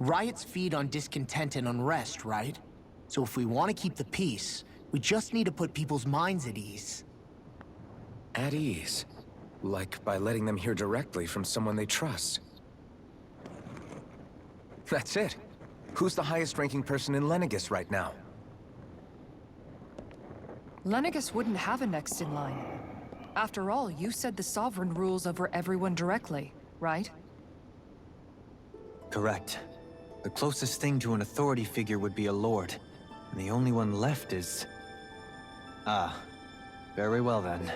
Riots feed on discontent and unrest, right? So if we want to keep the peace, we just need to put people's minds at ease. At ease? Like by letting them hear directly from someone they trust. That's it. Who's the highest-ranking person in Lenegis right now? Lenegis wouldn't have a next in line. After all, you said the Sovereign rules over everyone directly, right? Correct. The closest thing to an authority figure would be a lord. And the only one left is... Ah. Very well then.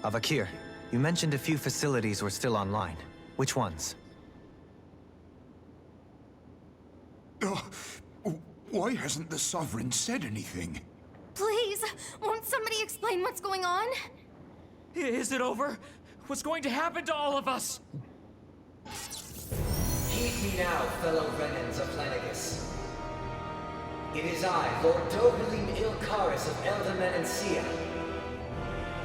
Avakir, you mentioned a few facilities were still online. Which ones? Why hasn't the Sovereign said anything? Please, won't somebody explain what's going on? Is it over? What's going to happen to all of us? Heed me now, fellow Renans of Lenegis. It is I, Lord Dohalim Ilkaris of Eldaman and Sia.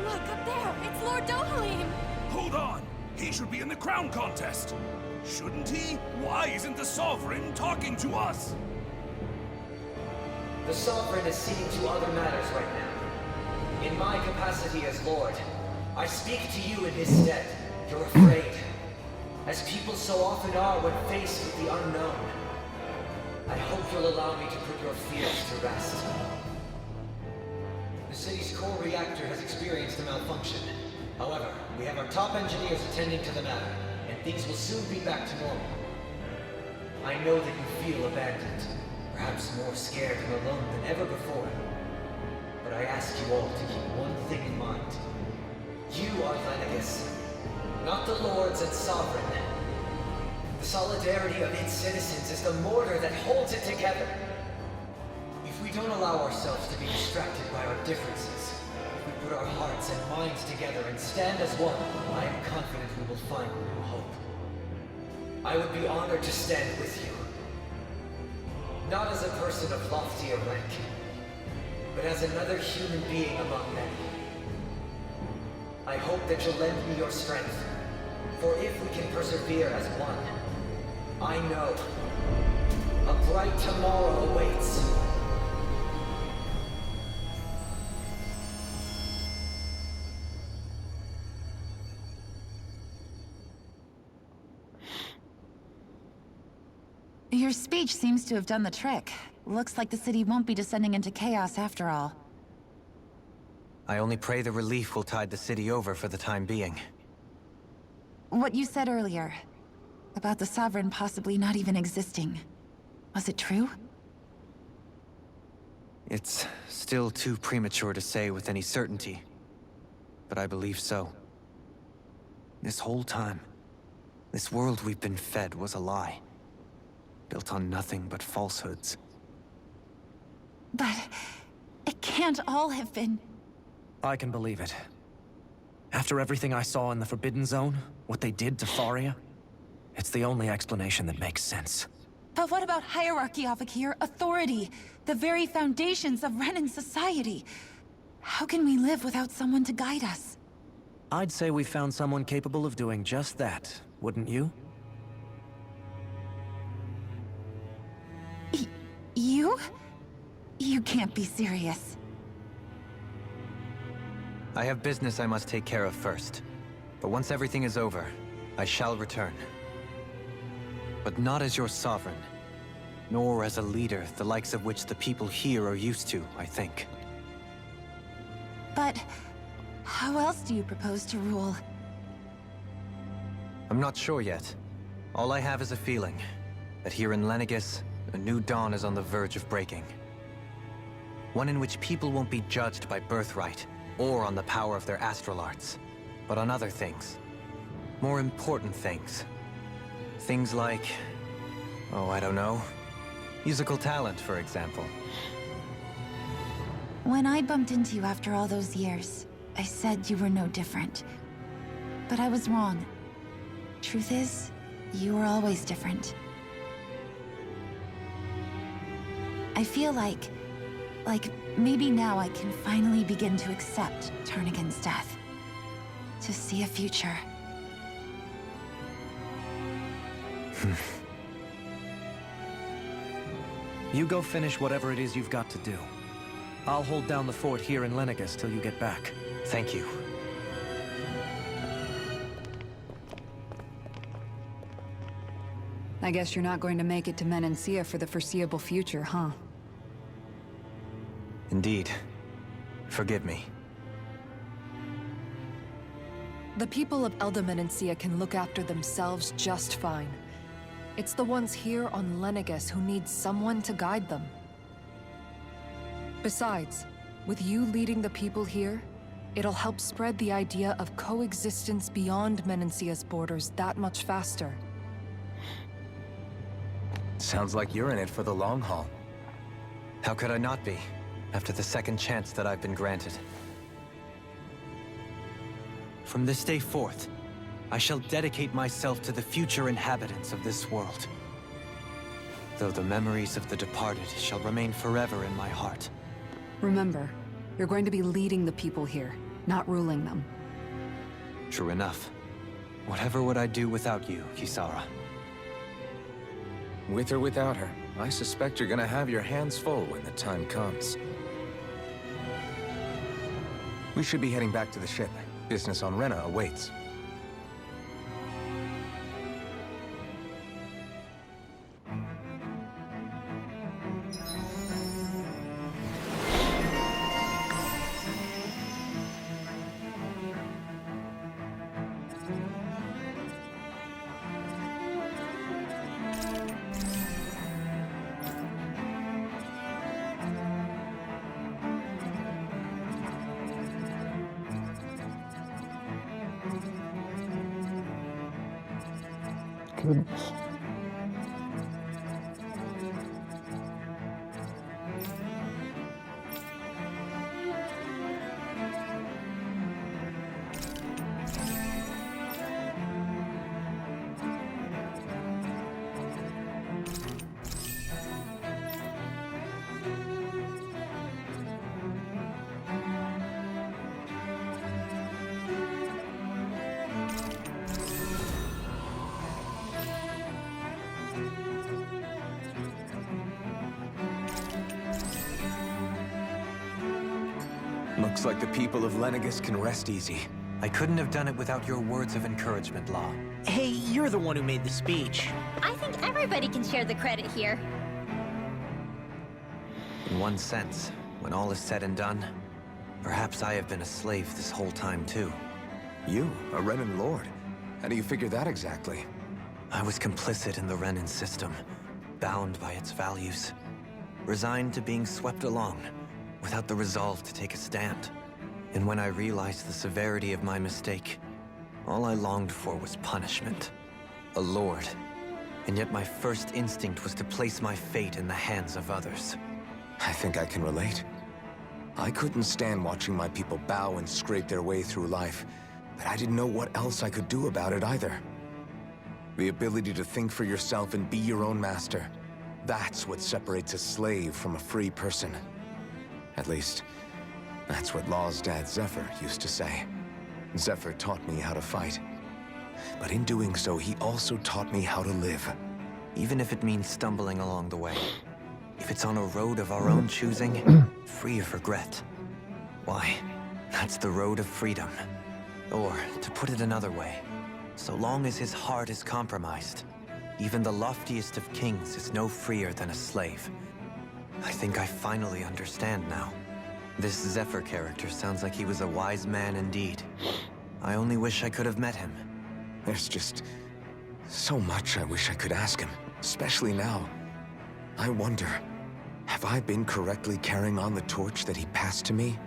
Look, up there! It's Lord Dohalim! Hold on! He should be in the crown contest! Shouldn't he? Why isn't the Sovereign talking to us? The Sovereign is seeing to other matters right now. In my capacity as Lord, I speak to you in his stead. You're afraid, as people so often are when faced with the unknown. I hope you'll allow me to put your fears to rest. The city's core reactor has experienced a malfunction. However, we have our top engineers attending to the matter, and things will soon be back to normal. I know that you feel abandoned, perhaps more scared and alone than ever before. But I ask you all to keep one thing in mind. You are Lenegis, not the Lords and Sovereign. The solidarity of its citizens is the mortar that holds it together. If we don't allow ourselves to be distracted by our differences, if we put our hearts and minds together and stand as one, I am confident we will find new hope. I would be honored to stand with you. Not as a person of loftier rank, but as another human being among many. I hope that you'll lend me your strength, for if we can persevere as one, I know a bright tomorrow awaits. Your speech seems to have done the trick. Looks like the city won't be descending into chaos after all. I only pray the relief will tide the city over for the time being. What you said earlier, about the Sovereign possibly not even existing, was it true? It's still too premature to say with any certainty, but I believe so. This whole time, this world we've been fed was a lie. Built on nothing but falsehoods. But it can't all have been... I can believe it. After everything I saw in the Forbidden Zone, what they did to Faria, it's the only explanation that makes sense. But what about hierarchy, Avakir? Authority? The very foundations of Renan society? How can we live without someone to guide us? I'd say we found someone capable of doing just that, wouldn't you? You? You can't be serious. I have business I must take care of first. But once everything is over, I shall return. But not as your sovereign, nor as a leader the likes of which the people here are used to, I think. But how else do you propose to rule? I'm not sure yet. All I have is a feeling that here in Lenegis, a new dawn is on the verge of breaking. One in which people won't be judged by birthright, or on the power of their astral arts, but on other things. More important things. Things like... oh, I don't know. Musical talent, for example. When I bumped into you after all those years, I said you were no different. But I was wrong. Truth is, you were always different. I feel like maybe now I can finally begin to accept Turnagain's death. To see a future. You go finish whatever it is you've got to do. I'll hold down the fort here in Lenegis till you get back. Thank you. I guess you're not going to make it to Menancia for the foreseeable future, huh? Indeed. Forgive me. The people of Elda Menancia can look after themselves just fine. It's the ones here on Lenegis who need someone to guide them. Besides, with you leading the people here, it'll help spread the idea of coexistence beyond Menancia's borders that much faster. Sounds like you're in it for the long haul. How could I not be, after the second chance that I've been granted? From this day forth, I shall dedicate myself to the future inhabitants of this world. Though the memories of the departed shall remain forever in my heart. Remember, you're going to be leading the people here, not ruling them. True enough. Whatever would I do without you, Kisara? With or without her, I suspect you're gonna have your hands full when the time comes. We should be heading back to the ship. Business on Rena awaits. Goodness. Looks like the people of Lenegis can rest easy. I couldn't have done it without your words of encouragement, Law. Hey, you're the one who made the speech. I think everybody can share the credit here. In one sense, when all is said and done, perhaps I have been a slave this whole time too. You, a Renan Lord? How do you figure that exactly? I was complicit in the Renan system, bound by its values, resigned to being swept along, without the resolve to take a stand. And when I realized the severity of my mistake, all I longed for was punishment. A lord. And yet my first instinct was to place my fate in the hands of others. I think I can relate. I couldn't stand watching my people bow and scrape their way through life, but I didn't know what else I could do about it either. The ability to think for yourself and be your own master, that's what separates a slave from a free person. At least, that's what Law's dad Zephyr used to say. Zephyr taught me how to fight. But in doing so, he also taught me how to live. Even if it means stumbling along the way. If it's on a road of our own choosing, free of regret. Why, that's the road of freedom. Or, to put it another way, so long as his heart is compromised, even the loftiest of kings is no freer than a slave. I think I finally understand now. This Zephyr character sounds like he was a wise man indeed. I only wish I could have met him. There's just so much I wish I could ask him, especially now. I wonder, have I been correctly carrying on the torch that he passed to me?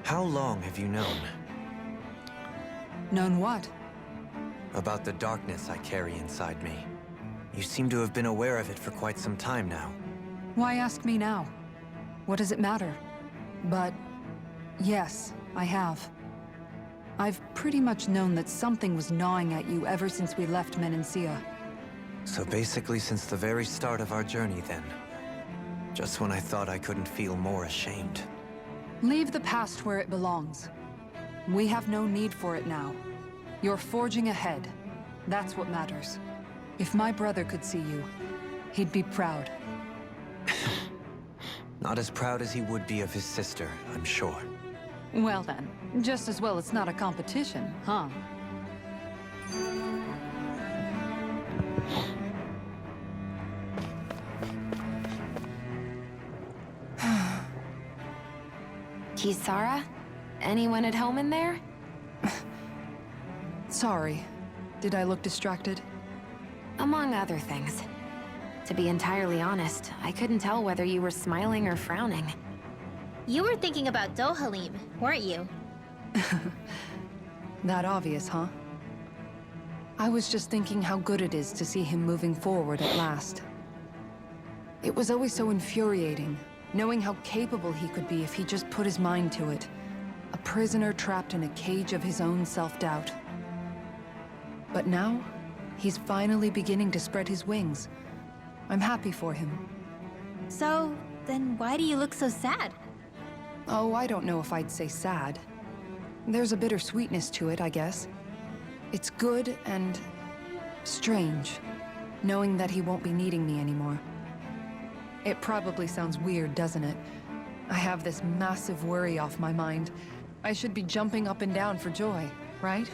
How long have you known? Known what? About the darkness I carry inside me. You seem to have been aware of it for quite some time now. Why ask me now? What does it matter? But yes, I have. I've pretty much known that something was gnawing at you ever since we left Menancia. So basically since the very start of our journey then. Just when I thought I couldn't feel more ashamed. Leave the past where it belongs. We have no need for it now. You're forging ahead. That's what matters. If my brother could see you, he'd be proud. Not as proud as he would be of his sister, I'm sure. Well then, just as well it's not a competition, huh? Kisara? Anyone at home in there? Sorry. Did I look distracted? Among other things. To be entirely honest, I couldn't tell whether you were smiling or frowning. You were thinking about Dohalim, weren't you? That obvious, huh? I was just thinking how good it is to see him moving forward at last. It was always so infuriating, knowing how capable he could be if he just put his mind to it. A prisoner trapped in a cage of his own self-doubt. But now, he's finally beginning to spread his wings. I'm happy for him. So, then why do you look so sad? Oh, I don't know if I'd say sad. There's a bittersweetness to it, I guess. It's good and strange, knowing that he won't be needing me anymore. It probably sounds weird, doesn't it? I have this massive worry off my mind. I should be jumping up and down for joy, right?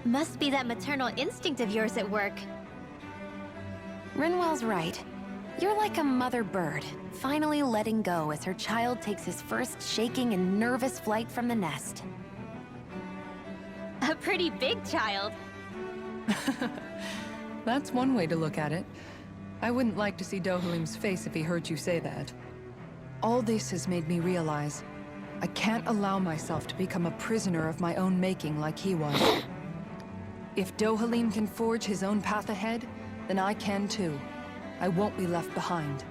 Must be that maternal instinct of yours at work. Rinwell's right. You're like a mother bird, finally letting go as her child takes his first shaking and nervous flight from the nest. A pretty big child. That's one way to look at it. I wouldn't like to see Dohalim's face if he heard you say that. All this has made me realize I can't allow myself to become a prisoner of my own making like he was. If Dohalim can forge his own path ahead, then I can too. I won't be left behind.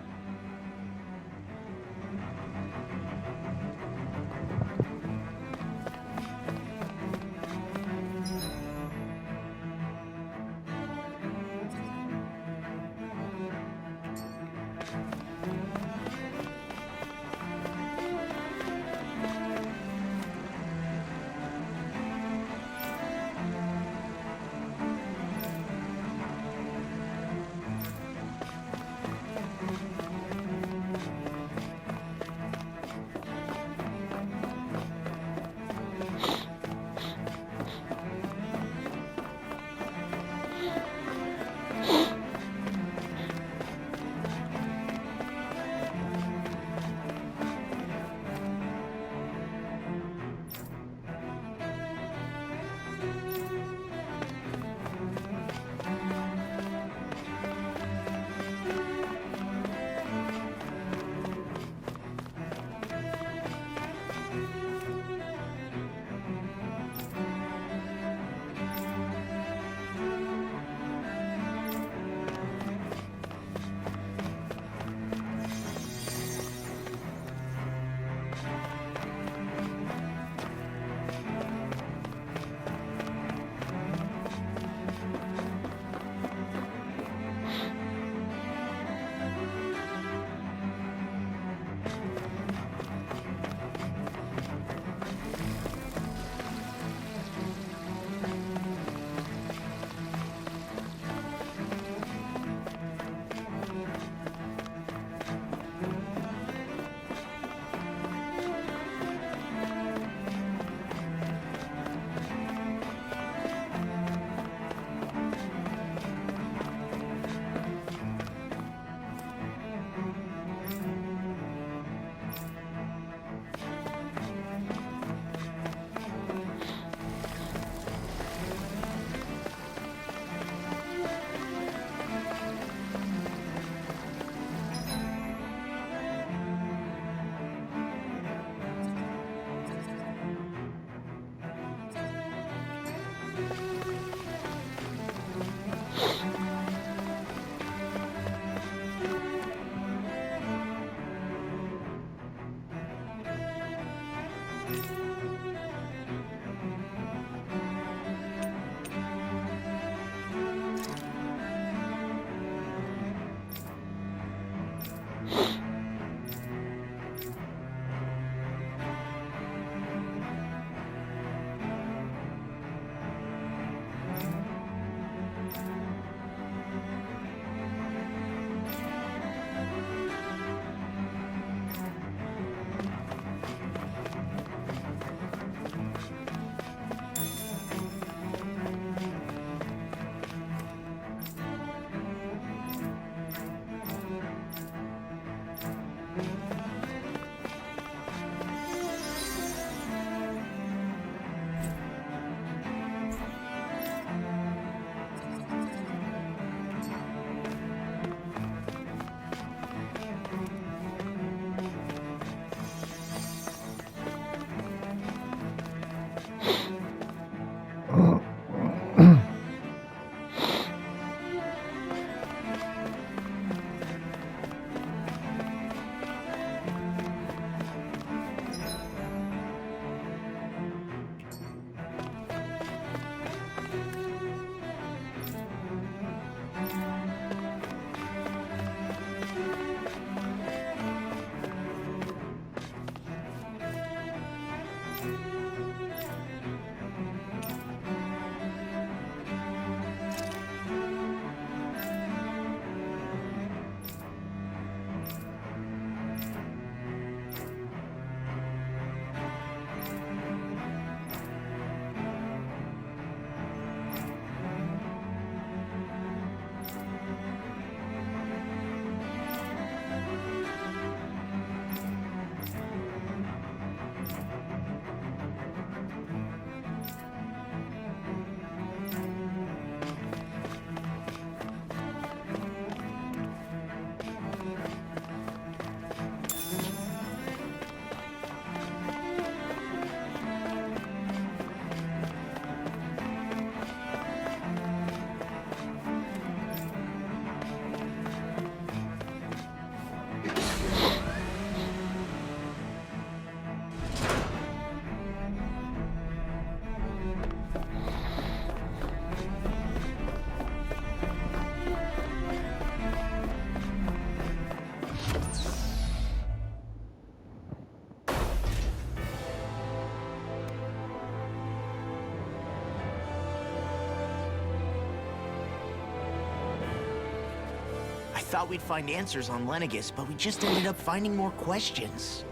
Thought we'd find answers on Lenegis, but we just ended up finding more questions.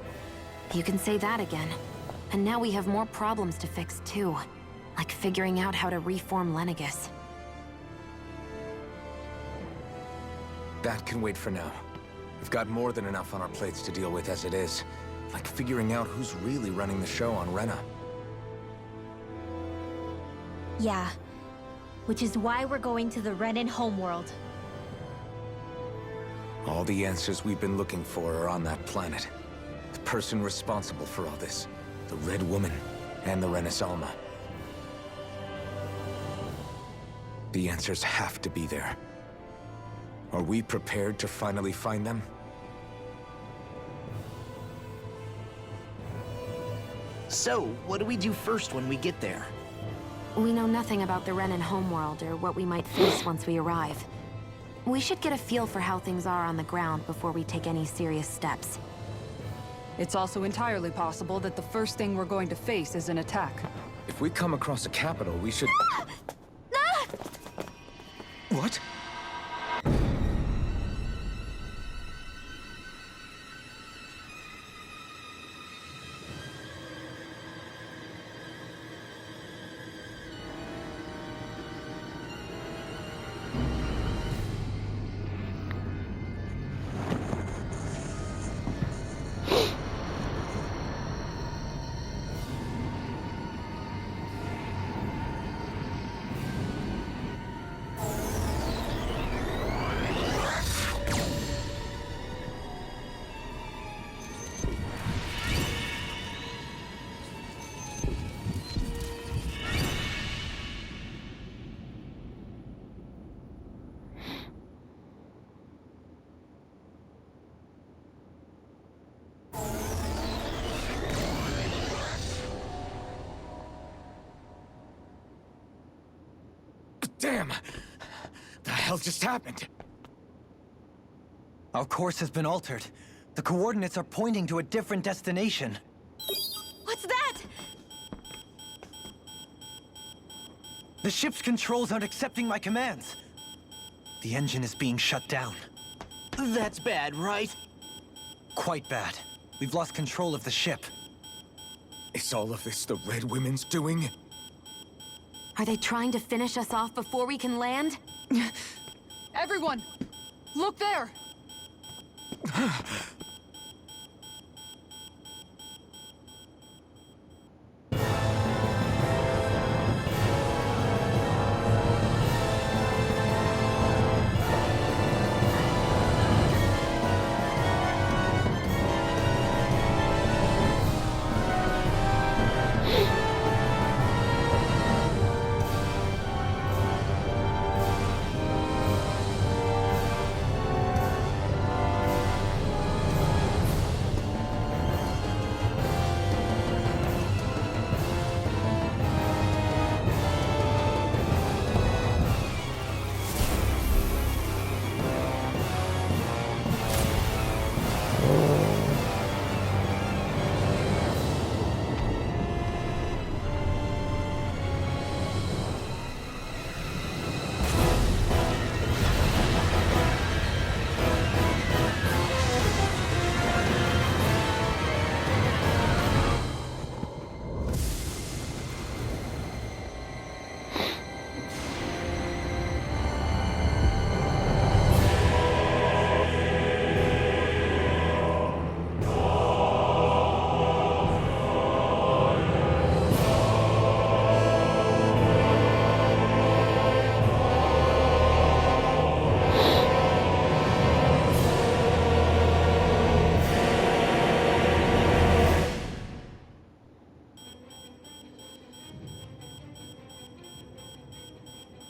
You can say that again. And now we have more problems to fix, too. Like figuring out how to reform Lenegis. That can wait for now. We've got more than enough on our plates to deal with as it is. Like figuring out who's really running the show on Rena. Yeah. Which is why we're going to the Renan homeworld. All the answers we've been looking for are on that planet. The person responsible for all this. The Red Woman and the Renaissance. The answers have to be there. Are we prepared to finally find them? So, what do we do first when we get there? We know nothing about the Renan homeworld or what we might face once we arrive. We should get a feel for how things are on the ground before we take any serious steps. It's also entirely possible that the first thing we're going to face is an attack. If we come across a capital, we should... What? Damn! The hell just happened? Our course has been altered. The coordinates are pointing to a different destination. What's that? The ship's controls aren't accepting my commands. The engine is being shut down. That's bad, right? Quite bad. We've lost control of the ship. Is all of this the Red Women's doing? Are they trying to finish us off before we can land? Everyone! Look there!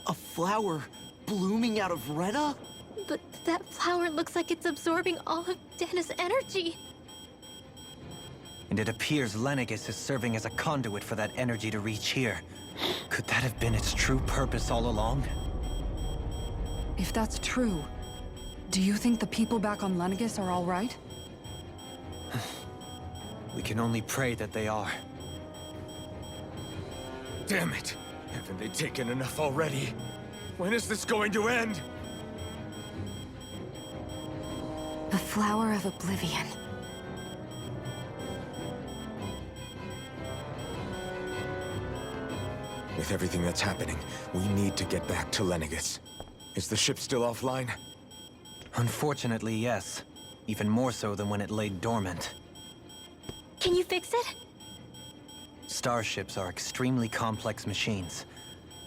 A flower blooming out of Retta? But that flower looks like it's absorbing all of Dana's energy. And it appears Lenegis is serving as a conduit for that energy to reach here. Could that have been its true purpose all along? If that's true, do you think the people back on Lenegis are all right? We can only pray that they are. Damn it! Haven't they taken enough already? When is this going to end? The Flower of Oblivion. With everything that's happening, we need to get back to Lenegis. Is the ship still offline? Unfortunately, yes. Even more so than when it lay dormant. Can you fix it? Starships are extremely complex machines.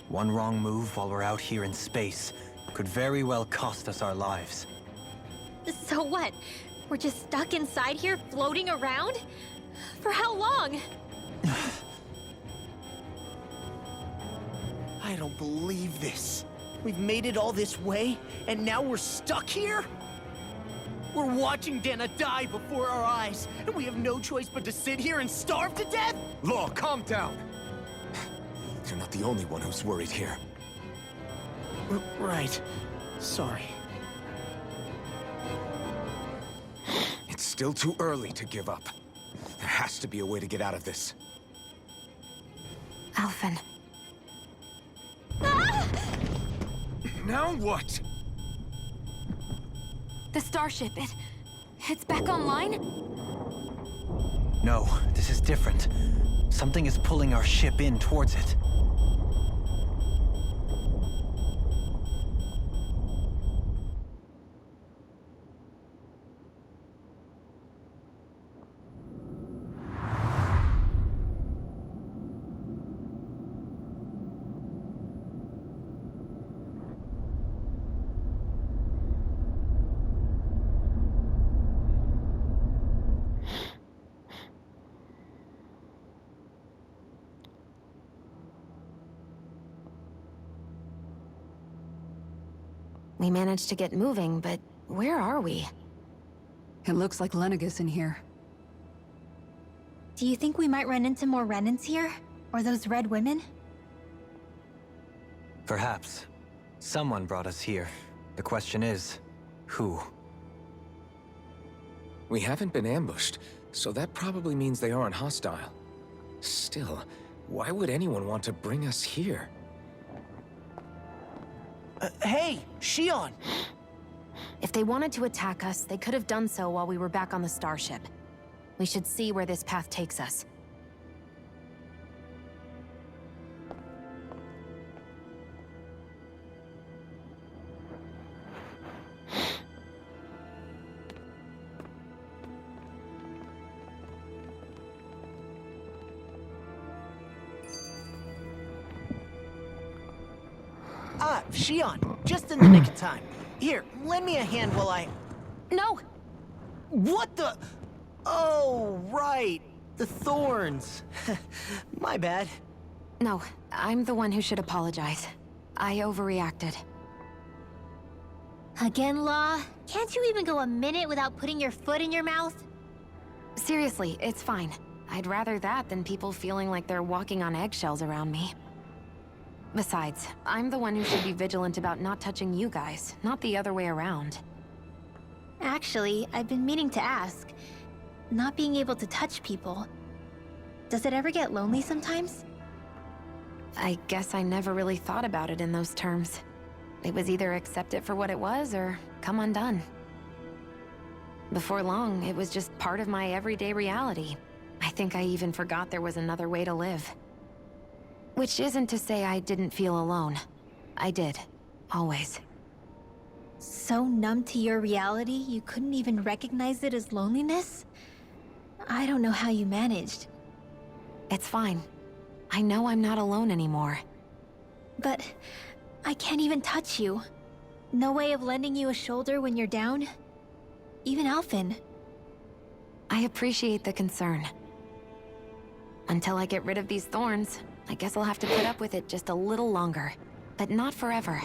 One wrong move while we're out here in space could very well cost us our lives. So what? We're just stuck inside here, floating around? For how long? I don't believe this. We've made it all this way, and now we're stuck here? We're watching Dana die before our eyes, and we have no choice but to sit here and starve to death? Law, calm down! You're not the only one who's worried here. Right. Sorry. It's still too early to give up. There has to be a way to get out of this. Alphen. Now what? The starship, it's back online? No, this is different. Something is pulling our ship in towards it. We managed to get moving, but where are we? It looks like Lenegis in here. Do you think we might run into more Renans here? Or those red women? Perhaps. Someone brought us here. The question is, who? We haven't been ambushed, so that probably means they aren't hostile. Still, why would anyone want to bring us here? Hey, Shion! If they wanted to attack us, they could have done so while we were back on the starship. We should see where this path takes us. Shion, just in the nick of time. Here, lend me a hand while I... No! What the... Oh, right. The thorns. My bad. No, I'm the one who should apologize. I overreacted. Again, Law? Can't you even go a minute without putting your foot in your mouth? Seriously, it's fine. I'd rather that than people feeling like they're walking on eggshells around me. Besides, I'm the one who should be vigilant about not touching you guys, not the other way around. Actually, I've been meaning to ask. Not being able to touch people, does it ever get lonely sometimes? I guess I never really thought about it in those terms. It was either accept it for what it was, or come undone. Before long, it was just part of my everyday reality. I think I even forgot there was another way to live. Which isn't to say I didn't feel alone. I did. Always. So numb to your reality, you couldn't even recognize it as loneliness? I don't know how you managed. It's fine. I know I'm not alone anymore. But I can't even touch you. No way of lending you a shoulder when you're down? Even Alphen. I appreciate the concern. Until I get rid of these thorns, I guess I'll have to put up with it just a little longer. But not forever.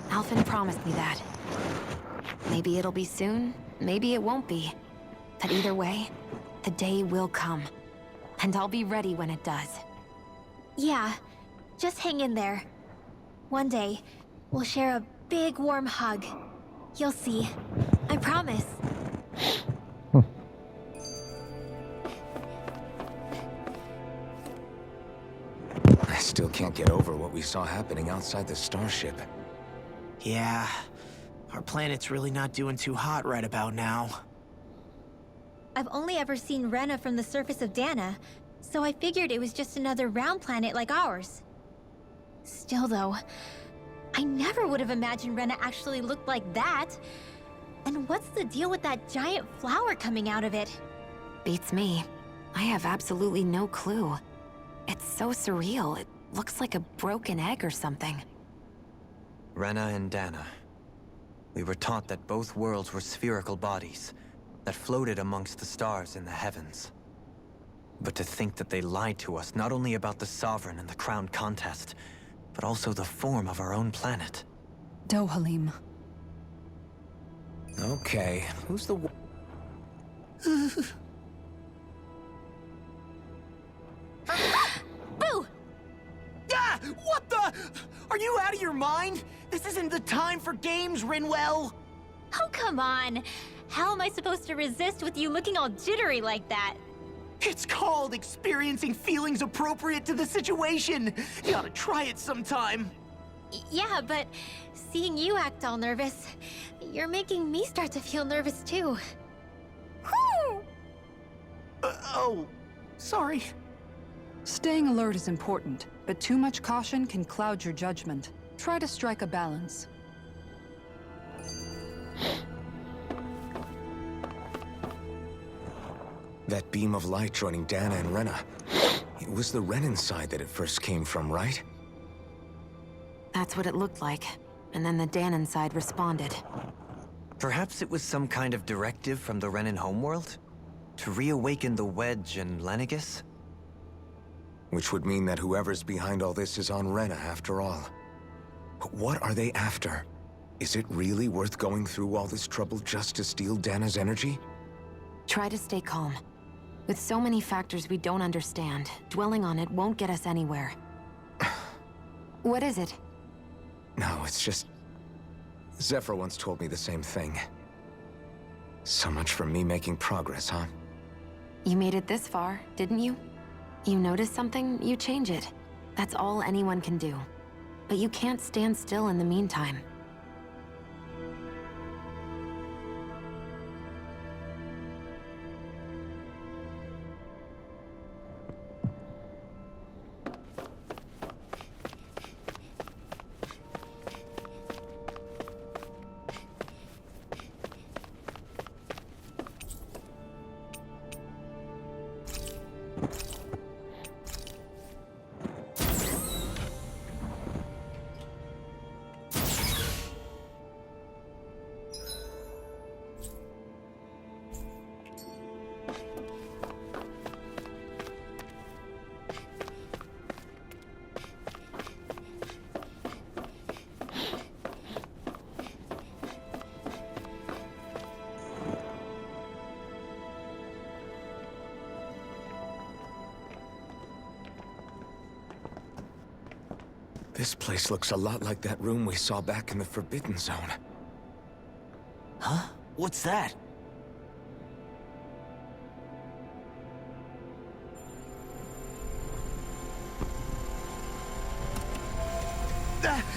Alphen promised me that. Maybe it'll be soon, maybe it won't be. But either way, the day will come. And I'll be ready when it does. Yeah, just hang in there. One day, we'll share a big warm hug. You'll see. I promise. I still can't get over what we saw happening outside the starship. Yeah, our planet's really not doing too hot right about now. I've only ever seen Rena from the surface of Dana, so I figured it was just another round planet like ours. Still though, I never would have imagined Rena actually looked like that. And what's the deal with that giant flower coming out of it? Beats me. I have absolutely no clue. It's so surreal, it looks like a broken egg or something. Rena and Dana. We were taught that both worlds were spherical bodies that floated amongst the stars in the heavens. But to think that they lied to us not only about the Sovereign and the Crown contest, but also the form of our own planet. Dohalim. Okay, who's the... Boo! Ah! What the? Are you out of your mind? This isn't the time for games, Rinwell! Oh, come on. How am I supposed to resist with you looking all jittery like that? It's called experiencing feelings appropriate to the situation. You ought to try it sometime. Yeah, but seeing you act all nervous, you're making me start to feel nervous too. Whew! Oh, sorry. Staying alert is important, but too much caution can cloud your judgment. Try to strike a balance. That beam of light joining Dana and Rena. It was the Renan side that it first came from, right? That's what it looked like. And then the Danon side responded. Perhaps it was some kind of directive from the Renan homeworld? To reawaken the Wedge and Lenegis? Which would mean that whoever's behind all this is on Rena after all. But what are they after? Is it really worth going through all this trouble just to steal Dana's energy? Try to stay calm. With so many factors we don't understand, dwelling on it won't get us anywhere. What is it? No, it's just... Zephyr once told me the same thing. So much for me making progress, huh? You made it this far, didn't you? You notice something, you change it. That's all anyone can do. But you can't stand still in the meantime. This place looks a lot like that room we saw back in the Forbidden Zone. Huh? What's that?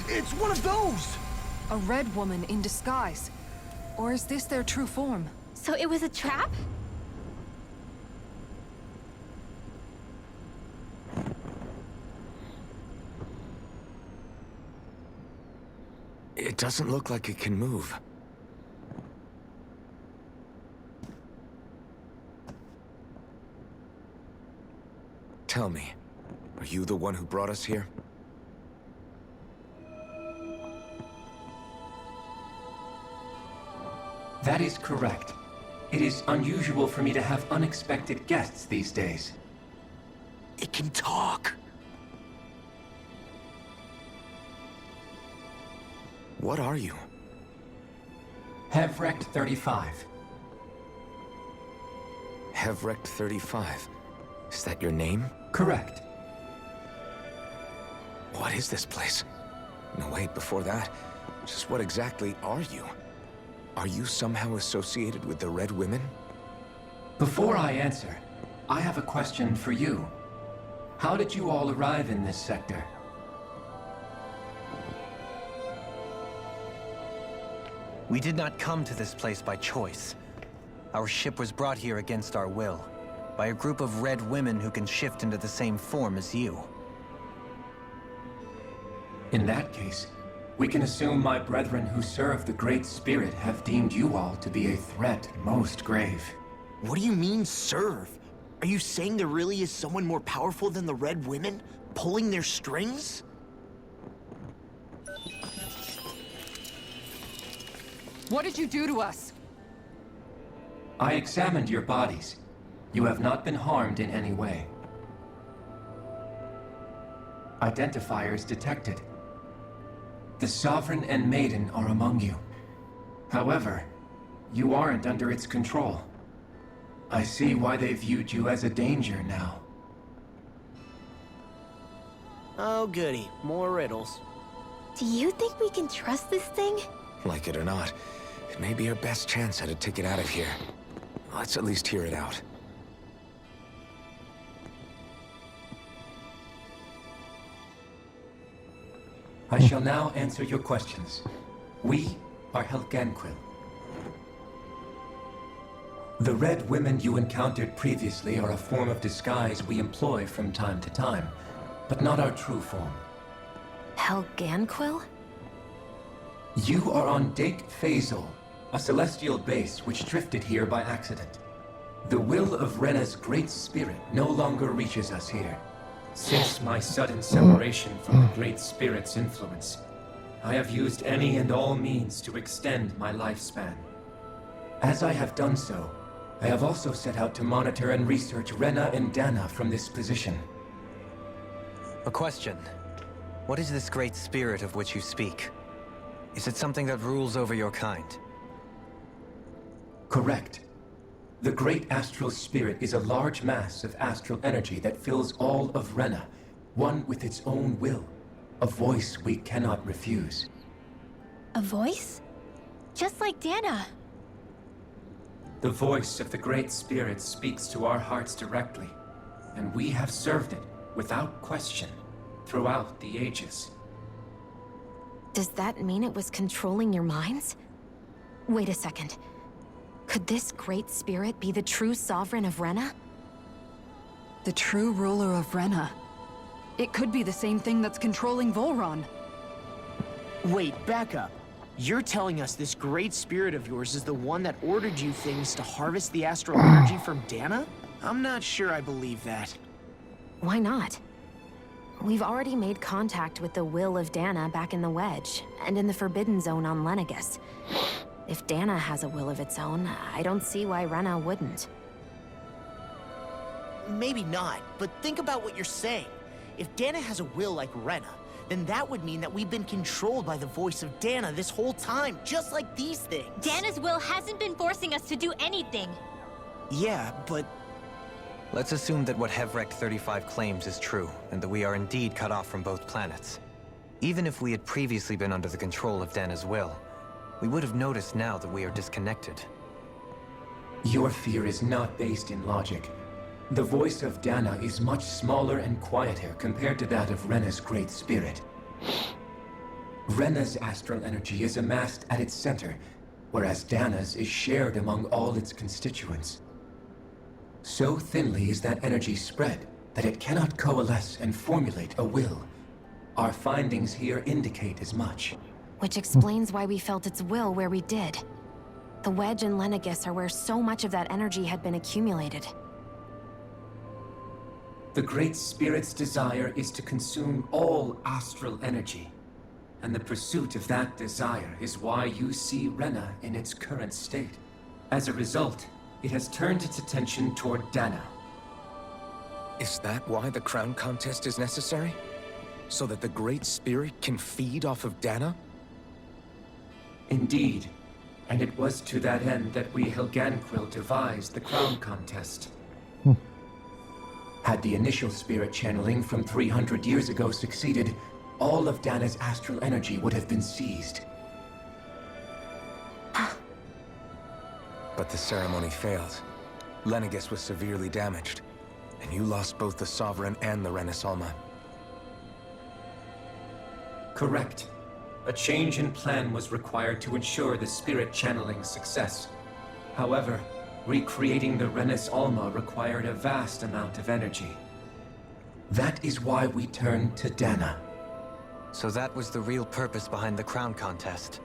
It's one of those! A red woman in disguise. Or is this their true form? So it was a trap? It doesn't look like it can move. Tell me, are you the one who brought us here? That is correct. It is unusual for me to have unexpected guests these days. It can talk. What are you? Hevrect 35. Hevrect 35. Is that your name? Correct. What is this place? No, wait, before that, just what exactly are you? Are you somehow associated with the Red Women? Before I answer, I have a question for you. How did you all arrive in this sector? We did not come to this place by choice. Our ship was brought here against our will, by a group of red women who can shift into the same form as you. In that case, we can assume my brethren who serve the Great Spirit have deemed you all to be a threat most grave. What do you mean, serve? Are you saying there really is someone more powerful than the Red Women, pulling their strings? What did you do to us? I examined your bodies. You have not been harmed in any way. Identifiers detected. The Sovereign and Maiden are among you. However, you aren't under its control. I see why they viewed you as a danger now. Oh goody, more riddles. Do you think we can trust this thing? Like it or not, it may be our best chance at a ticket out of here. Let's at least hear it out. I shall now answer your questions. We are Helganquil. The red women you encountered previously are a form of disguise we employ from time to time, but not our true form. Helganquil? You are on Dake Phasal, a celestial base which drifted here by accident. The will of Rena's great spirit no longer reaches us here. Since my sudden separation from the Great Spirit's influence, I have used any and all means to extend my lifespan. As I have done so, I have also set out to monitor and research Rena and Dana from this position. A question. What is this great spirit of which you speak? Is it something that rules over your kind? Correct. The Great Astral Spirit is a large mass of astral energy that fills all of Rena, one with its own will, a voice we cannot refuse. A voice? Just like Dana. The voice of the Great Spirit speaks to our hearts directly, and we have served it, without question, throughout the ages. Does that mean it was controlling your minds? Wait a second. Could this Great Spirit be the true sovereign of Rena? The true ruler of Rena. It could be the same thing that's controlling Volron. Wait, back up. You're telling us this great spirit of yours is the one that ordered you things to harvest the astral energy from Dana? I'm not sure I believe that. Why not? We've already made contact with the will of Dana back in the Wedge, and in the Forbidden Zone on Lenegus. If Dana has a will of its own, I don't see why Rena wouldn't. Maybe not, but think about what you're saying. If Dana has a will like Rena, then that would mean that we've been controlled by the voice of Dana this whole time, just like these things. Dana's will hasn't been forcing us to do anything. Yeah, but... Let's assume that what Helganquil 35 claims is true, and that we are indeed cut off from both planets. Even if we had previously been under the control of Dana's will, we would have noticed now that we are disconnected. Your fear is not based in logic. The voice of Dana is much smaller and quieter compared to that of Rena's Great Spirit. Rena's astral energy is amassed at its center, whereas Dana's is shared among all its constituents. So thinly is that energy spread that it cannot coalesce and formulate a will. Our findings here indicate as much. Which explains why we felt its will where we did. The Wedge and Lenegus are where so much of that energy had been accumulated. The Great Spirit's desire is to consume all astral energy. And the pursuit of that desire is why you see Rena in its current state. As a result, it has turned its attention toward Dana. Is that why the crown contest is necessary? So that the Great Spirit can feed off of Dana? Indeed. And it was to that end that we Helganquil devised the crown contest. Had the initial spirit channeling from 300 years ago succeeded, all of Dana's astral energy would have been seized. But the ceremony failed. Lenegus was severely damaged, and you lost both the Sovereign and the Renasalma. Correct. A change in plan was required to ensure the spirit channeling's success. However, recreating the Renis Alma required a vast amount of energy. That is why we turned to Dana. So that was the real purpose behind the crown contest.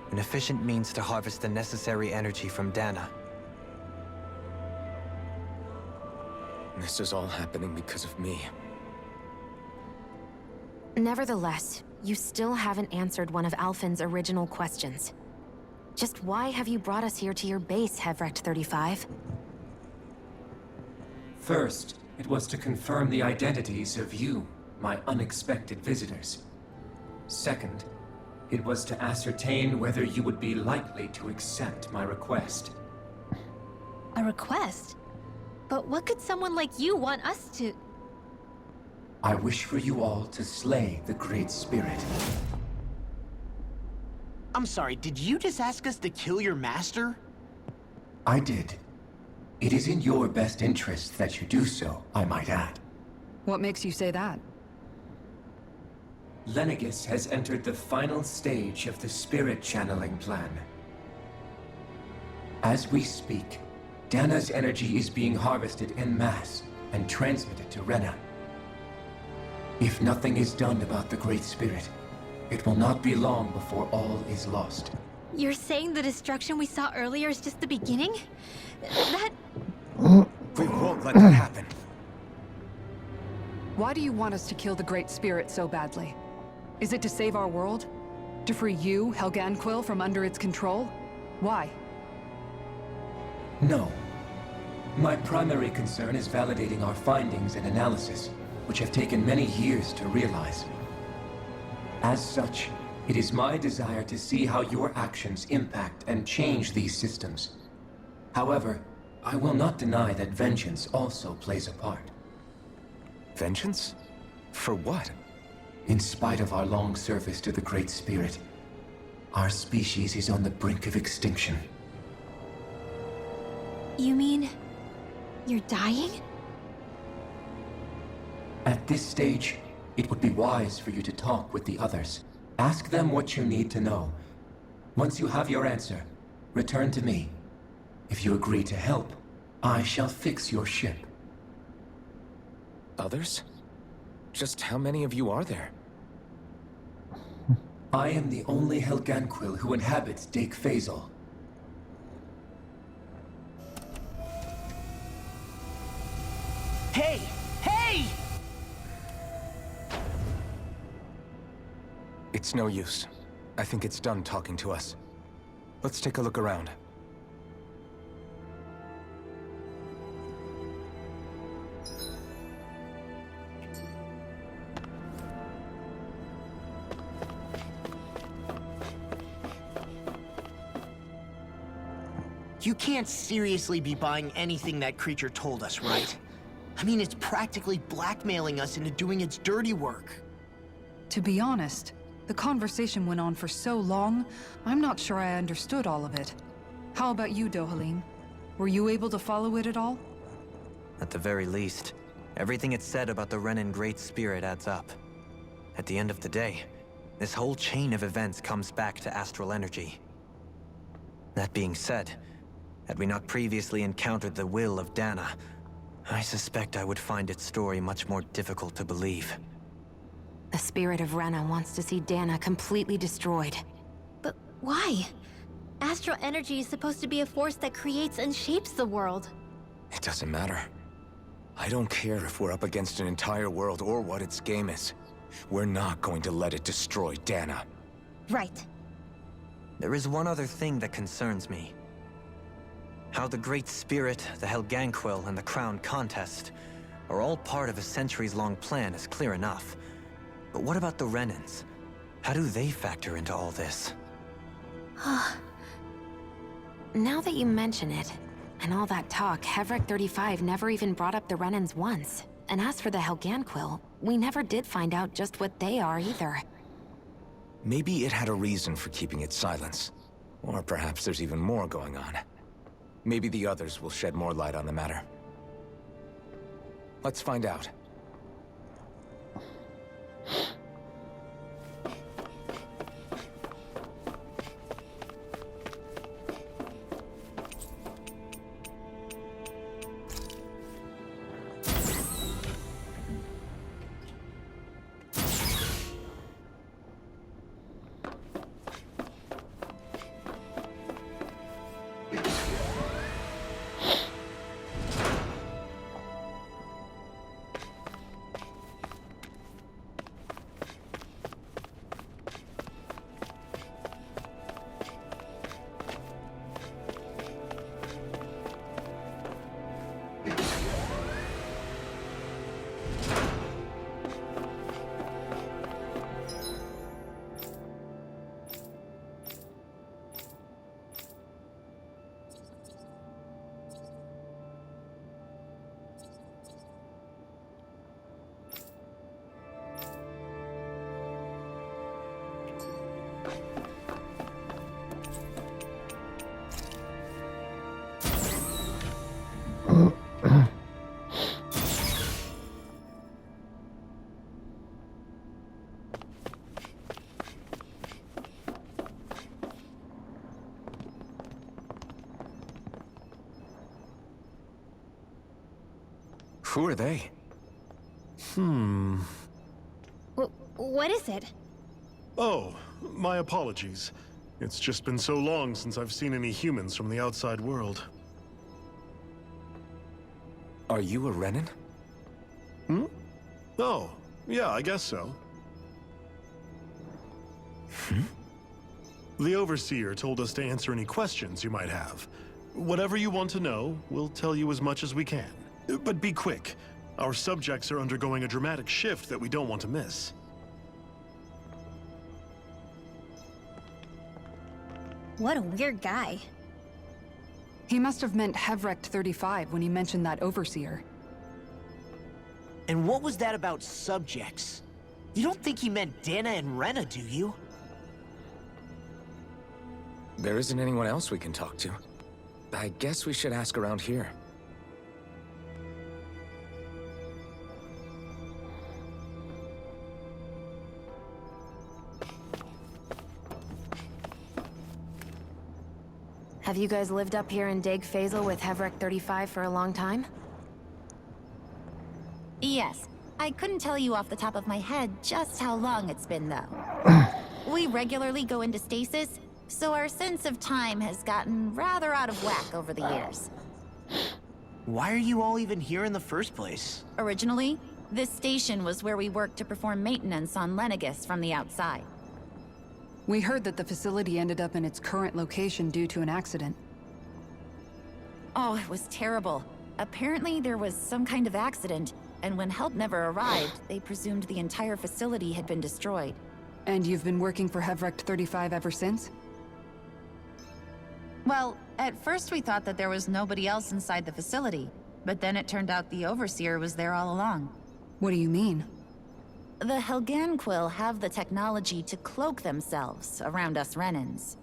An efficient means to harvest the necessary energy from Dana. This is all happening because of me. Nevertheless, you still haven't answered one of Alphen's original questions. Just why have you brought us here to your base, Helganquil 35? First, it was to confirm the identities of you, my unexpected visitors. Second, it was to ascertain whether you would be likely to accept my request. A request? But what could someone like you want us to... I wish for you all to slay the Great Spirit. I'm sorry, did you just ask us to kill your master? I did. It is in your best interest that you do so, I might add. What makes you say that? Lenegus has entered the final stage of the spirit channeling plan. As we speak, Dana's energy is being harvested en masse and transmitted to Rena. If nothing is done about the Great Spirit, it will not be long before all is lost. You're saying the destruction we saw earlier is just the beginning? That... We won't let that happen. Why do you want us to kill the Great Spirit so badly? Is it to save our world? To free you, Helganquil, from under its control? Why? No. My primary concern is validating our findings and analysis, which have taken many years to realize. As such, it is my desire to see how your actions impact and change these systems. However, I will not deny that vengeance also plays a part. Vengeance? For what? In spite of our long service to the Great Spirit, Our species is on the brink of extinction. You mean... you're dying? At this stage, it would be wise for you to talk with the others. Ask them what you need to know. Once you have your answer, return to me. If you agree to help, I shall fix your ship. Others? Just how many of you are there? I am the only Helganquil who inhabits Dake Faisal. Hey! Hey! It's no use. I think it's done talking to us. Let's take a look around. You can't seriously be buying anything that creature told us, right? I mean, it's practically blackmailing us into doing its dirty work. To be honest, the conversation went on for so long, I'm not sure I understood all of it. How about you, Dohalim? Were you able to follow it at all? At the very least, everything it said about the Renan Great Spirit adds up. At the end of the day, this whole chain of events comes back to astral energy. That being said, had we not previously encountered the will of Dana, I suspect I would find its story much more difficult to believe. The spirit of Rena wants to see Dana completely destroyed. But why? Astral energy is supposed to be a force that creates and shapes the world. It doesn't matter. I don't care if we're up against an entire world or what its game is. We're not going to let it destroy Dana. Right. There is one other thing that concerns me. How the Great Spirit, the Helganquil, and the Crown Contest are all part of a centuries-long plan is clear enough. But what about the Renans? How do they factor into all this? Now that you mention it, and all that talk, Hevrek 35 never even brought up the Renans once. And as for the Helganquil, we never did find out just what they are either. Maybe it had a reason for keeping its silence. Or perhaps there's even more going on. Maybe the others will shed more light on the matter. Let's find out. Who are they? What is it? Oh, my apologies. It's just been so long since I've seen any humans from the outside world. Are you a Renan? Oh, yeah, I guess so. The Overseer told us to answer any questions you might have. Whatever you want to know, we'll tell you as much as we can. But be quick. Our subjects are undergoing a dramatic shift that we don't want to miss. What a weird guy. He must have meant Hevrek 35 when he mentioned that Overseer. And what was that about subjects? You don't think he meant Dana and Rena, do you? There isn't anyone else we can talk to. I guess we should ask around here. Have you guys lived up here in Deg Faisal with Hevrek 35 for a long time? Yes. I couldn't tell you off the top of my head just how long it's been, though. We regularly go into stasis, so our sense of time has gotten rather out of whack over the years. Why are you all even here in the first place? Originally, this station was where we worked to perform maintenance on Lenegis from the outside. We heard that the facility ended up in its current location due to an accident. Oh, it was terrible. Apparently there was some kind of accident, and when help never arrived, they presumed the entire facility had been destroyed. And you've been working for Hevrek 35 ever since? Well, at first we thought that there was nobody else inside the facility, but then it turned out the Overseer was there all along. What do you mean? The Helganquil have the technology to cloak themselves around us Renans.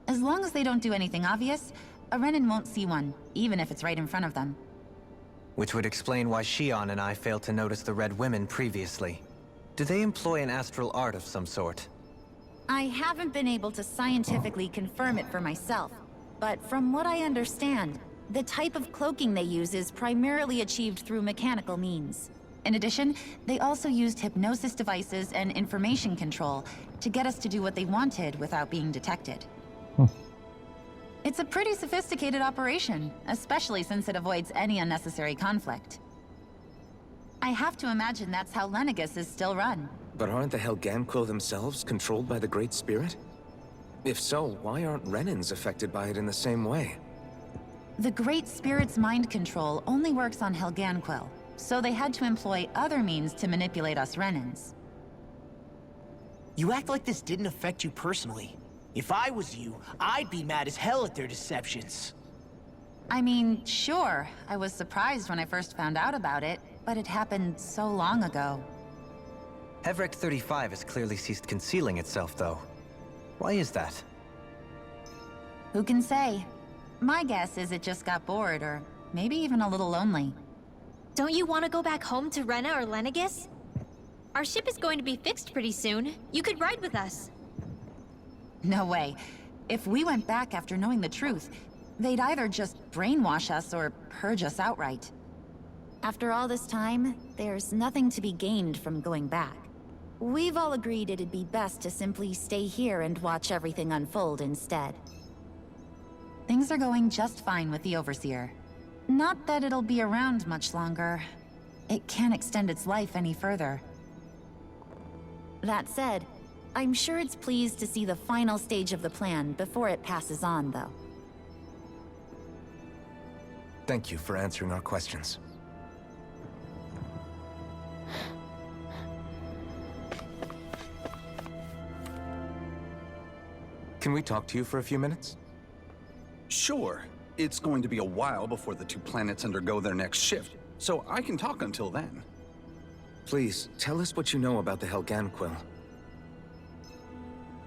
As long as they don't do anything obvious, a Renan won't see one, even if it's right in front of them. Which would explain why Shion and I failed to notice the Red Women previously. Do they employ an astral art of some sort? I haven't been able to scientifically confirm it for myself, but from what I understand, the type of cloaking they use is primarily achieved through mechanical means. In addition, they also used hypnosis devices and information control to get us to do what they wanted without being detected. It's a pretty sophisticated operation, especially since it avoids any unnecessary conflict. I have to imagine that's how Lenegis is still run. But aren't the Helganquil themselves controlled by the Great Spirit? If so, why aren't Renans affected by it in the same way? The Great Spirit's mind control only works on Helganquil, so they had to employ other means to manipulate us Renans. You act like this didn't affect you personally. If I was you, I'd be mad as hell at their deceptions. I mean, sure, I was surprised when I first found out about it, but it happened so long ago. Hevrek 35 has clearly ceased concealing itself, though. Why is that? Who can say? My guess is it just got bored, or maybe even a little lonely. Don't you want to go back home to Rena or Lenegis? Our ship is going to be fixed pretty soon. You could ride with us. No way. If we went back after knowing the truth, they'd either just brainwash us or purge us outright. After all this time, there's nothing to be gained from going back. We've all agreed it'd be best to simply stay here and watch everything unfold instead. Things are going just fine with the Overseer. Not that it'll be around much longer. It can't extend its life any further. That said, I'm sure it's pleased to see the final stage of the plan before it passes on, though. Thank you for answering our questions. Can we talk to you for a few minutes? Sure. It's going to be a while before the two planets undergo their next shift, so I can talk until then. Please, tell us what you know about the Helganquil.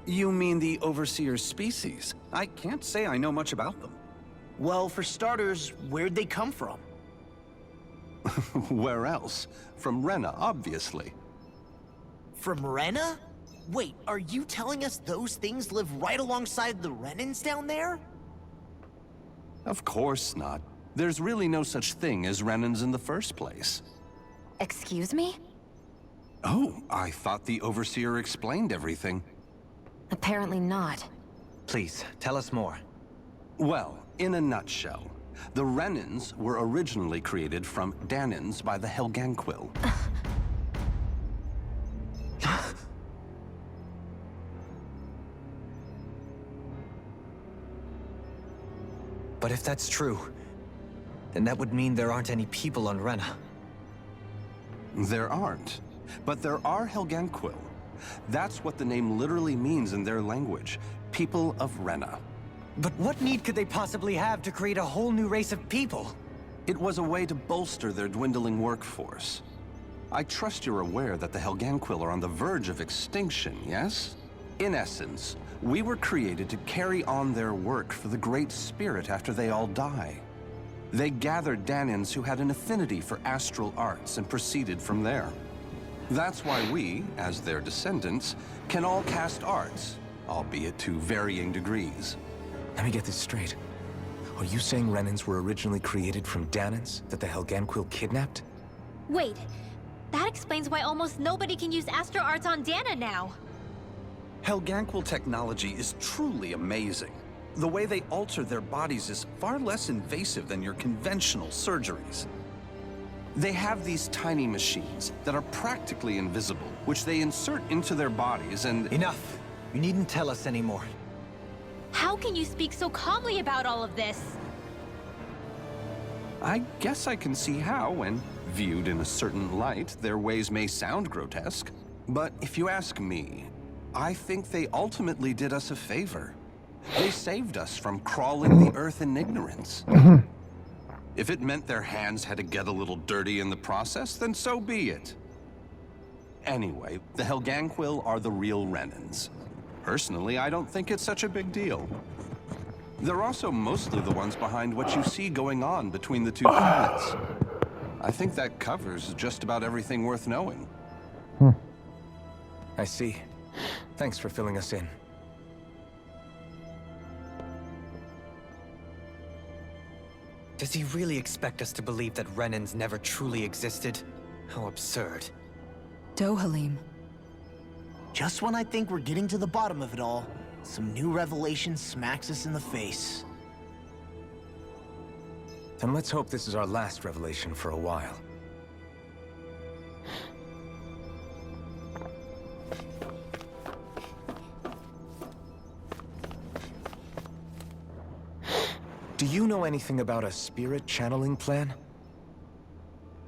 You mean the Overseer's species? I can't say I know much about them. Well, for starters, where'd they come from? Where else? From Rena, obviously. From Rena? Wait, are you telling us those things live right alongside the Renans down there? Of course not. There's really no such thing as Renans in the first place. Excuse me? Oh, I thought the Overseer explained everything. Apparently not. Please, tell us more. Well, in a nutshell, the Renans were originally created from Danans by the Helganquil. But if that's true, then that would mean there aren't any people on Rena. There aren't. But there are Helganquil. That's what the name literally means in their language. People of Rena. But what need could they possibly have to create a whole new race of people? It was a way to bolster their dwindling workforce. I trust you're aware that the Helganquil are on the verge of extinction, yes? In essence, We were created to carry on their work for the Great Spirit after they all die. They gathered Danans who had an affinity for astral arts and proceeded from there. That's why we, as their descendants, can all cast arts, albeit to varying degrees. Let me get this straight. Are you saying Renans were originally created from Danans that the Helganquil kidnapped? Wait, that explains why almost nobody can use astral arts on Dana now. Helganquil technology is truly amazing. The way they alter their bodies is far less invasive than your conventional surgeries. They have these tiny machines that are practically invisible, which they insert into their bodies and— Enough! You needn't tell us anymore. How can you speak so calmly about all of this? I guess I can see how, when viewed in a certain light, their ways may sound grotesque. But if you ask me, I think they ultimately did us a favor. They saved us from crawling the earth in ignorance. If it meant their hands had to get a little dirty in the process, then so be it. Anyway, the Helganquil are the real Renans. Personally, I don't think it's such a big deal. They're also mostly the ones behind what you see going on between the two planets. I think that covers just about everything worth knowing. I see. Thanks for filling us in. Does he really expect us to believe that Renans never truly existed? How absurd. Dohalim. Just when I think we're getting to the bottom of it all, some new revelation smacks us in the face. Then let's hope this is our last revelation for a while. Do you know anything about a spirit channeling plan?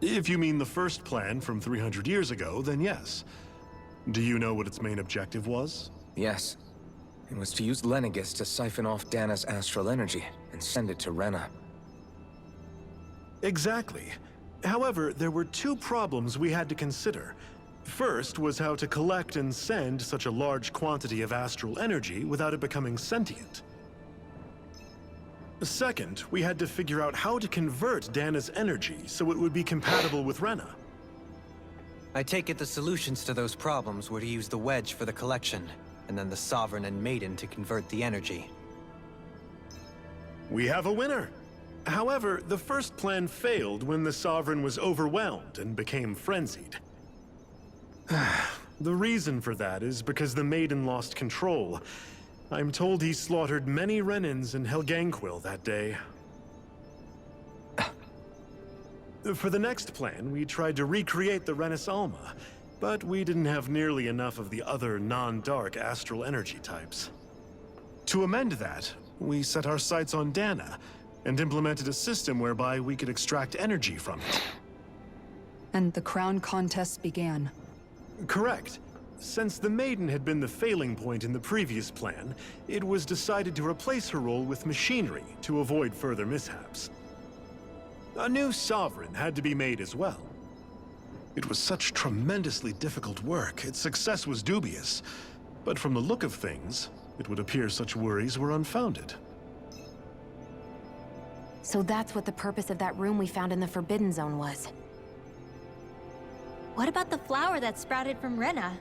If you mean the first plan from 300 years ago, then yes. Do you know what its main objective was? Yes. It was to use Lenegis to siphon off Dana's astral energy and send it to Rena. Exactly. However, there were two problems we had to consider. First was how to collect and send such a large quantity of astral energy without it becoming sentient. Second, we had to figure out how to convert Dana's energy so it would be compatible with Rena. I take it the solutions to those problems were to use the wedge for the collection, and then the Sovereign and Maiden to convert the energy. We have a winner! However, the first plan failed when the Sovereign was overwhelmed and became frenzied. The reason for that is because the Maiden lost control. I'm told he slaughtered many Renans in Helganquil that day. For the next plan, we tried to recreate the Renis Alma, but we didn't have nearly enough of the other non-dark astral energy types. To amend that, we set our sights on Dana, and implemented a system whereby we could extract energy from it. And the crown contest began. Correct. Since the Maiden had been the failing point in the previous plan, it was decided to replace her role with machinery to avoid further mishaps. A new Sovereign had to be made as well. It was such tremendously difficult work, its success was dubious. But from the look of things, it would appear such worries were unfounded. So that's what the purpose of that room we found in the Forbidden Zone was. What about the flower that sprouted from Rena?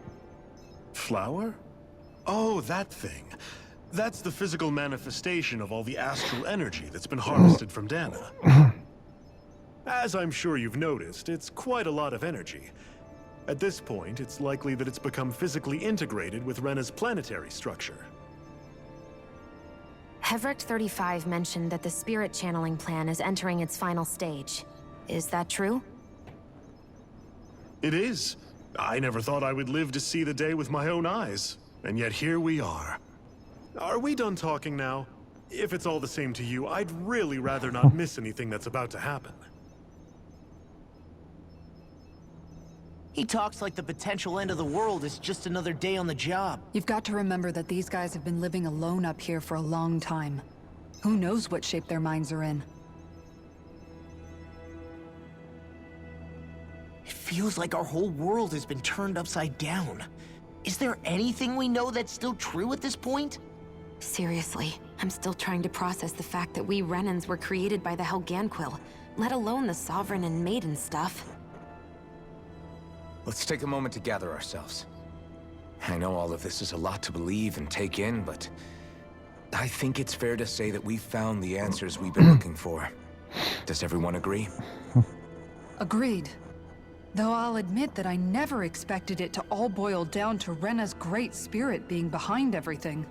Flower? Oh, that thing. That's the physical manifestation of all the astral energy that's been harvested from Dana. As I'm sure you've noticed, it's quite a lot of energy. At this point, it's likely that it's become physically integrated with Rena's planetary structure. Hevrecht 35 mentioned that the spirit channeling plan is entering its final stage. Is that true? It is. I never thought I would live to see the day with my own eyes, and yet here we are. Are we done talking now? If it's all the same to you, I'd really rather not miss anything that's about to happen. He talks like the potential end of the world is just another day on the job. You've got to remember that these guys have been living alone up here for a long time. Who knows what shape their minds are in? It feels like our whole world has been turned upside down. Is there anything we know that's still true at this point? Seriously, I'm still trying to process the fact that we Renans were created by the Helganquil, let alone the Sovereign and Maiden stuff. Let's take a moment to gather ourselves. I know all of this is a lot to believe and take in, but I think it's fair to say that we've found the answers we've been looking for. Does everyone agree? Agreed. Though I'll admit that I never expected it to all boil down to Rena's great spirit being behind everything.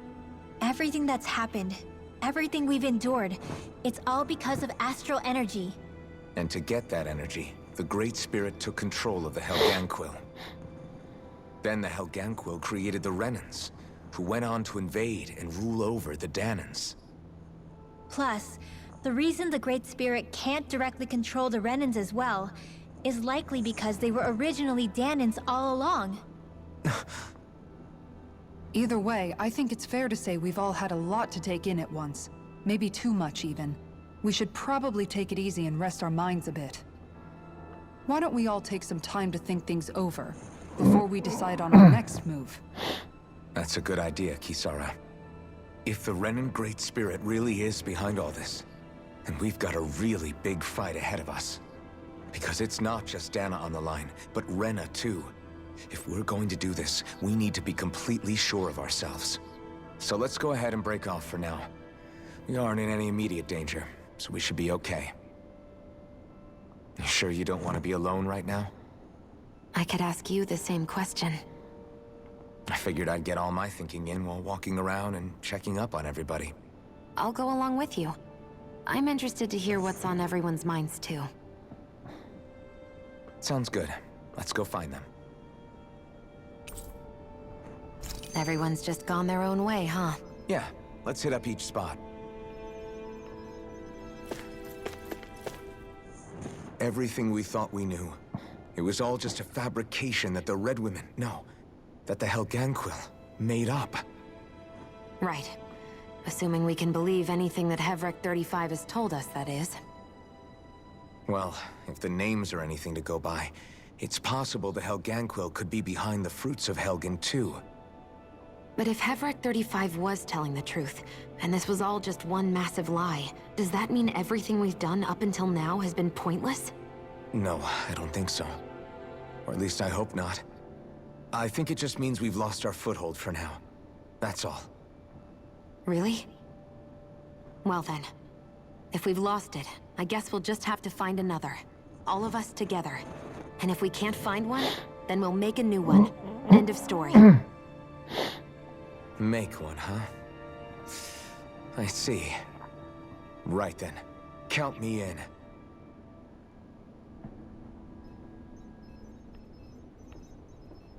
Everything that's happened, everything we've endured, it's all because of astral energy. And to get that energy, the Great Spirit took control of the Helganquil. Then the Helganquil created the Renans, who went on to invade and rule over the Danans. Plus, the reason the Great Spirit can't directly control the Renans as well is likely because they were originally Danans all along. Either way, I think it's fair to say we've all had a lot to take in at once. Maybe too much, even. We should probably take it easy and rest our minds a bit. Why don't we all take some time to think things over, before we decide on our next move? That's a good idea, Kisara. If the Renan Great Spirit really is behind all this, then we've got a really big fight ahead of us. Because it's not just Dana on the line, but Rena too. If we're going to do this, we need to be completely sure of ourselves. So let's go ahead and break off for now. We aren't in any immediate danger, so we should be okay. You sure you don't want to be alone right now? I could ask you the same question. I figured I'd get all my thinking in while walking around and checking up on everybody. I'll go along with you. I'm interested to hear what's on everyone's minds too. Sounds good. Let's go find them. Everyone's just gone their own way, huh? Yeah, let's hit up each spot. Everything we thought we knew, it was all just a fabrication that the Red Women, no, that the Helganquil made up. Right. Assuming we can believe anything that Hevrek 35 has told us, that is. Well, if the names are anything to go by, it's possible the Helganquil could be behind the fruits of Helgen too. But if Hevrek 35 was telling the truth, and this was all just one massive lie, does that mean everything we've done up until now has been pointless? No, I don't think so. Or at least I hope not. I think it just means we've lost our foothold for now. That's all. Really? Well then, if we've lost it, I guess we'll just have to find another. All of us together. And if we can't find one, then we'll make a new one. End of story. Make one, huh? I see. Right then. Count me in.